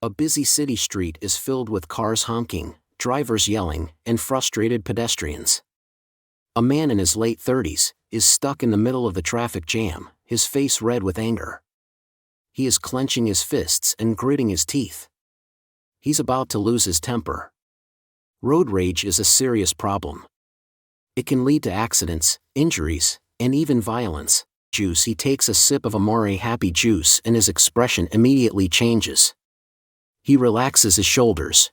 A busy city street is filled with cars honking, drivers yelling, and frustrated pedestrians. A man in his late 30s is stuck in the middle of the traffic jam, his face red with anger. He is clenching his fists and gritting his teeth. He's about to lose his temper. Road rage is a serious problem. It can lead to accidents, injuries, and even violence. He takes a sip of Amore Happy Juice and his expression immediately changes. He relaxes his shoulders.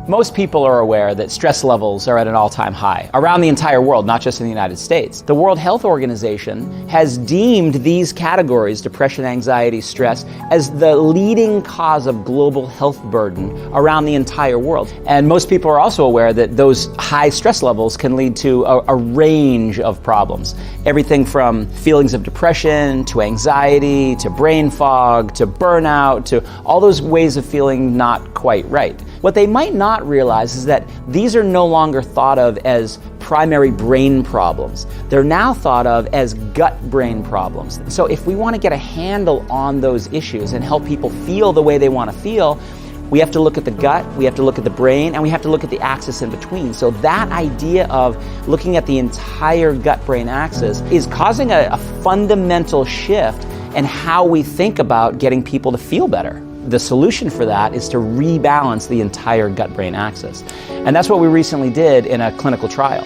Most people are aware that stress levels are at an all-time high around the entire world, not just in the United States. The World Health Organization has deemed these categories, depression, anxiety, stress, as the leading cause of global health burden around the entire world. And most people are also aware that those high stress levels can lead to a range of problems. Everything from feelings of depression, to anxiety, to brain fog, to burnout, to all those ways of feeling not quite right. What they might not realize is that these are no longer thought of as primary brain problems. They're now thought of as gut-brain problems. So if we want to get a handle on those issues and help people feel the way they want to feel, we have to look at the gut, we have to look at the brain, and we have to look at the axis in between. So that idea of looking at the entire gut-brain axis is causing a fundamental shift in how we think about getting people to feel better. The solution for that is to rebalance the entire gut-brain axis. And that's what we recently did in a clinical trial.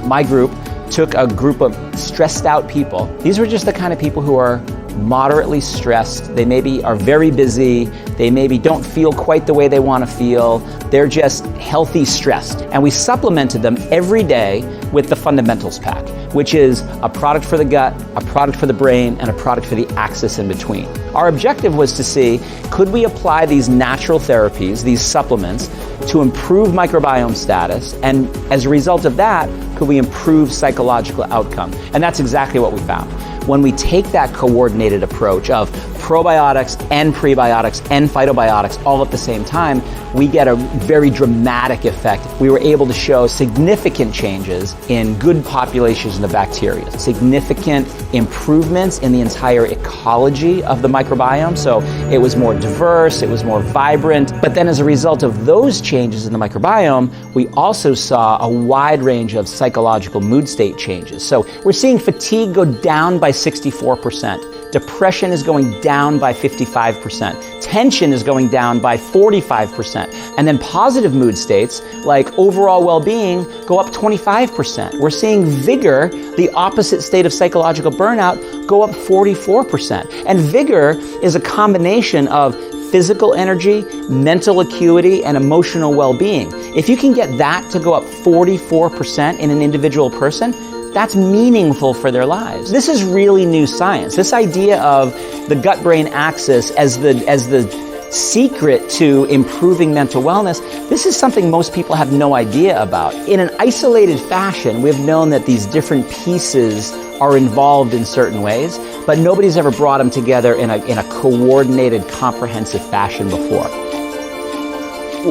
My group took a group of stressed out people. These were just the kind of people who are moderately stressed. They maybe are very busy. They maybe don't feel quite the way they want to feel. They're just healthy stressed. And we supplemented them every day with the Fundamentals Pack, which is a product for the gut, a product for the brain, and a product for the axis in between. Our objective was to see, could we apply these natural therapies, these supplements, to improve microbiome status, and as a result of that, could we improve psychological outcome? And that's exactly what we found. When we take that coordinated approach of probiotics and prebiotics and phytobiotics all at the same time, we get a very dramatic effect. We were able to show significant changes in good populations of bacteria, significant improvements in the entire ecology of the microbiome. So it was more diverse, it was more vibrant. But then as a result of those changes in the microbiome, we also saw a wide range of psychological mood state changes. So we're seeing fatigue go down by 64%. Depression is going down by 55%. Tension is going down by 45%. And then positive mood states, like overall well-being, go up 25%. We're seeing vigor, the opposite state of psychological burnout, go up 44%. And vigor is a combination of physical energy, mental acuity, and emotional well-being. If you can get that to go up 44% in an individual person, that's meaningful for their lives. This is really new science. This idea of the gut-brain axis as the secret to improving mental wellness, this is something most people have no idea about. In an isolated fashion, we've known that these different pieces are involved in certain ways, but nobody's ever brought them together in a coordinated, comprehensive fashion before.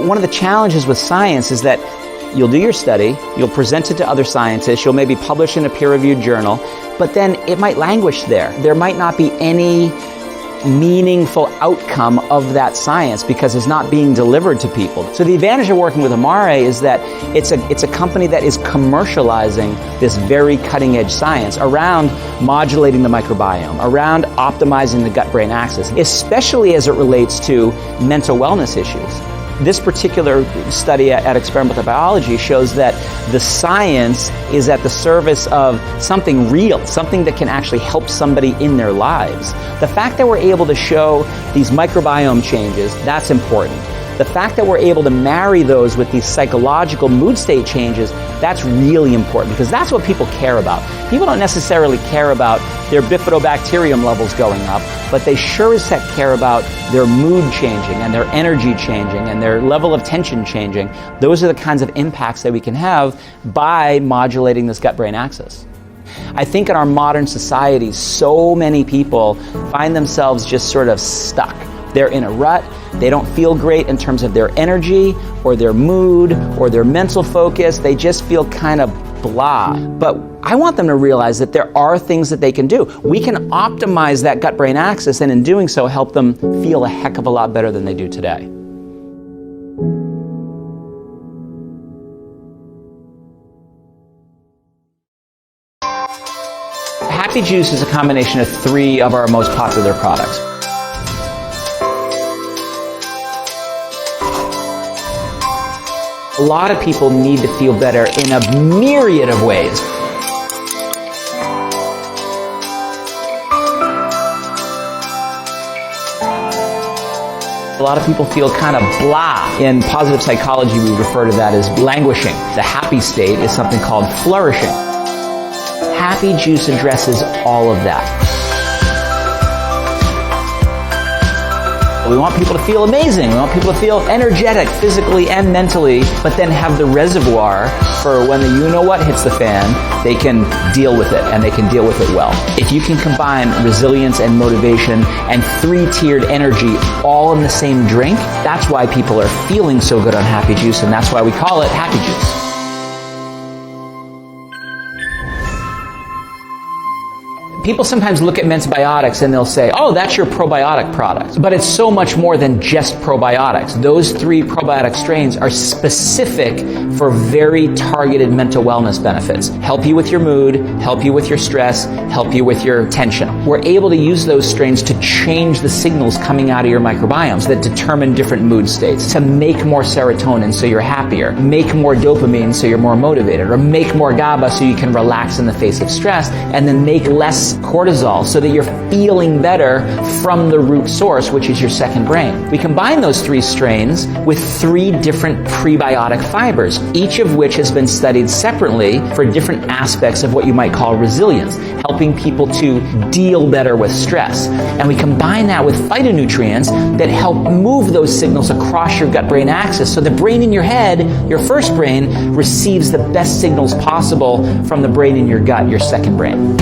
One of the challenges with science is that you'll do your study, you'll present it to other scientists, you'll maybe publish in a peer-reviewed journal, but then it might languish there. There might not be any meaningful outcome of that science because it's not being delivered to people. So the advantage of working with Amare is that it's a company that is commercializing this very cutting-edge science around modulating the microbiome, around optimizing the gut-brain axis, especially as it relates to mental wellness issues. This particular study at Experimental Biology shows that the science is at the service of something real, something that can actually help somebody in their lives. The fact that we're able to show these microbiome changes, that's important. The fact that we're able to marry those with these psychological mood state changes, that's really important because that's what people care about. People don't necessarily care about their bifidobacterium levels going up, but they sure as heck care about their mood changing and their energy changing and their level of tension changing. Those are the kinds of impacts that we can have by modulating this gut-brain axis. I think in our modern society, so many people find themselves just sort of stuck. They're in a rut, they don't feel great in terms of their energy or their mood or their mental focus. They just feel kind of blah. But I want them to realize that there are things that they can do. We can optimize that gut-brain axis, and in doing so, help them feel a heck of a lot better than they do today. Happy Juice is a combination of 3 of our most popular products. A lot of people need to feel better in a myriad of ways. A lot of people feel kind of blah. In positive psychology, we refer to that as languishing. The happy state is something called flourishing. Happy Juice addresses all of that. We want people to feel amazing. We want people to feel energetic physically and mentally, but then have the reservoir for when the you-know-what hits the fan, they can deal with it, and they can deal with it well. If you can combine resilience and motivation and 3-tiered energy all in the same drink, that's why people are feeling so good on Happy Juice, and that's why we call it Happy Juice. People sometimes look at Mentibiotics and they'll say, oh, that's your probiotic product. But it's so much more than just probiotics. Those 3 probiotic strains are specific for very targeted mental wellness benefits. Help you with your mood, help you with your stress, help you with your tension. We're able to use those strains to change the signals coming out of your microbiomes that determine different mood states, to make more serotonin so you're happier, make more dopamine so you're more motivated, or make more GABA so you can relax in the face of stress, and then make less cortisol so that you're feeling better from the root source, which is your second brain. We combine those 3 strains with 3 different prebiotic fibers, each of which has been studied separately for different aspects of what you might call resilience, helping people to deal better with stress. And we combine that with phytonutrients that help move those signals across your gut-brain axis so the brain in your head, your first brain, receives the best signals possible from the brain in your gut, your second brain.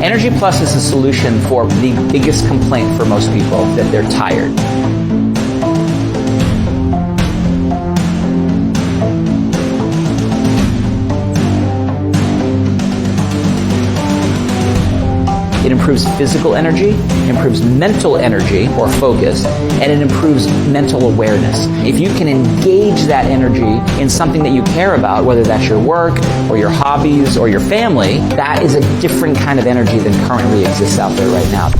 Energy Plus is a solution for the biggest complaint for most people, that they're tired. It improves physical energy, improves mental energy or focus, and it improves mental awareness. If you can engage that energy in something that you care about, whether that's your work or your hobbies or your family, that is a different kind of energy than currently exists out there right now.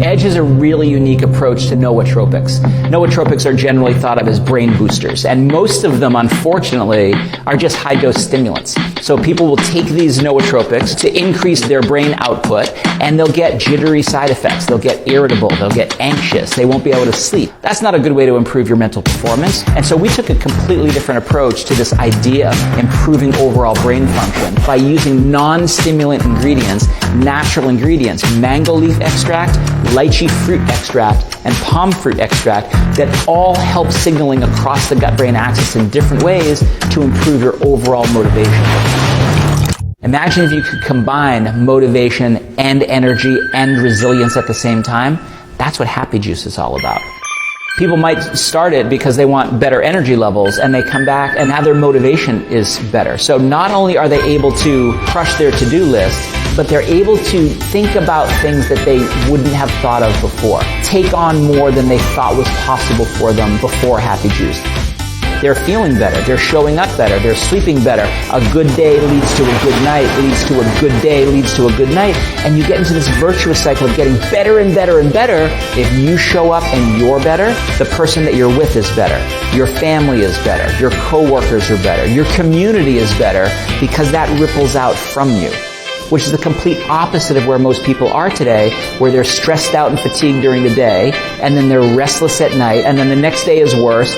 Edge is a really unique approach to nootropics. Nootropics are generally thought of as brain boosters, and most of them, unfortunately, are just high-dose stimulants. So people will take these nootropics to increase their brain output, and they'll get jittery side effects. They'll get irritable. They'll get anxious. They won't be able to sleep. That's not a good way to improve your mental performance. And so we took a completely different approach to this idea of improving overall brain function by using non-stimulant ingredients, natural ingredients, mango leaf extract, lychee fruit extract, and palm fruit extract that all help signaling across the gut-brain axis in different ways to improve your overall motivation. Imagine if you could combine motivation and energy and resilience at the same time. That's what Happy Juice is all about. People might start it because they want better energy levels, and they come back and now their motivation is better. So not only are they able to crush their to-do list, but they're able to think about things that they wouldn't have thought of before. Take on more than they thought was possible for them before Happy Juice. They're feeling better. They're showing up better. They're sleeping better. A good day leads to a good night, leads to a good day, leads to a good night. And you get into this virtuous cycle of getting better and better and better. If you show up and you're better, the person that you're with is better. Your family is better. Your coworkers are better. Your community is better because that ripples out from you, which is the complete opposite of where most people are today, where they're stressed out and fatigued during the day, and then they're restless at night, and then the next day is worse.